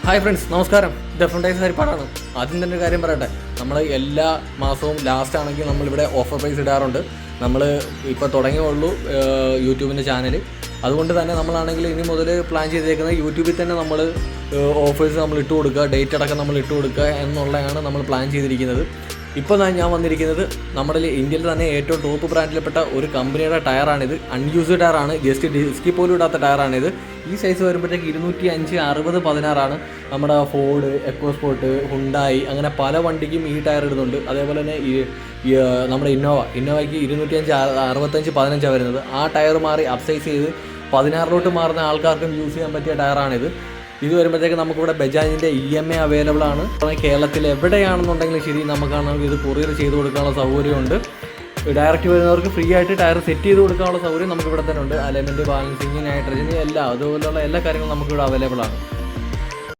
Hi friends, നമസ്കാരം. ഇത് ഫ്രണ്ടൈസ് ഹരിപ്പാടാണ്. ആദ്യം തന്നെ ഒരു കാര്യം പറയട്ടെ, നമ്മൾ എല്ലാ മാസവും ലാസ്റ്റ് ആണെങ്കിൽ നമ്മളിവിടെ ഓഫർ പ്രൈസ് ഇടാറുണ്ട്. നമ്മൾ ഇപ്പോൾ തുടങ്ങിയുള്ളൂ യൂട്യൂബിൻ്റെ ചാനൽ. അതുകൊണ്ട് തന്നെ നമ്മളാണെങ്കിൽ ഇനി മുതൽ പ്ലാൻ ചെയ്തേക്കുന്നത് യൂട്യൂബിൽ തന്നെ നമ്മൾ ഓഫേഴ്സ് നമ്മൾ ഇട്ട് കൊടുക്കുക, ഡേറ്റ് അടക്കം നമ്മൾ ഇട്ട് കൊടുക്കുക എന്നുള്ളതാണ് നമ്മൾ പ്ലാൻ ചെയ്തിരിക്കുന്നത്. ഇപ്പോൾ ഞാൻ വന്നിരിക്കുന്നത് നമ്മുടെ ഇന്ത്യയിൽ തന്നെ ഏറ്റവും ടോപ്പ് ബ്രാൻഡിൽപ്പെട്ട ഒരു കമ്പനിയുടെ ടയറാണിത്. അൺയൂസ്ഡ് ടയറാണ്, ജസ്റ്റ് ഡിസ്കി പോലും ഇടാത്ത ടയറാണിത്. ഈ സൈസ് വരുമ്പോഴത്തേക്ക് 205 60 16 നമ്മുടെ ഫോർഡ്, എക്കോസ്പോർട്ട്, ഹുണ്ടായി അങ്ങനെ പല വണ്ടിക്കും ഈ ടയർ ഇടുന്നുണ്ട്. അതേപോലെ തന്നെ നമ്മുടെ ഇന്നോവയ്ക്ക് 205 65 15 വരുന്നത്. ആ ടയർ മാറി അപ്സൈസ് ചെയ്ത് 16 മാറുന്ന ആൾക്കാർക്കും യൂസ് ചെയ്യാൻ പറ്റിയ ടയറാണിത്. ഇത് വരുമ്പോഴത്തേക്ക് നമുക്കിവിടെ ബജാജിൻ്റെ EMI അവൈലബിൾ ആണ്. കേരളത്തിൽ എവിടെയാണെന്നുണ്ടെങ്കിലും ശരി, നമുക്കാണെങ്കിൽ ഇത് കൊറിയർ ചെയ്ത് കൊടുക്കാനുള്ള സൗകര്യമുണ്ട്. ഡയറക്റ്റ് വരുന്നവർക്ക് ഫ്രീ ആയിട്ട് ടയർ സെറ്റ് ചെയ്ത് കൊടുക്കാനുള്ള സൗകര്യം നമുക്കിവിടെ തന്നെ ഉണ്ട്. അലൈൻമെൻറ്റ്, ബാലൻസിങ്, നൈട്രജൻ എല്ലാം അതുപോലുള്ള എല്ലാ കാര്യങ്ങളും നമുക്കിവിടെ അവൈലബിൾ ആണ്.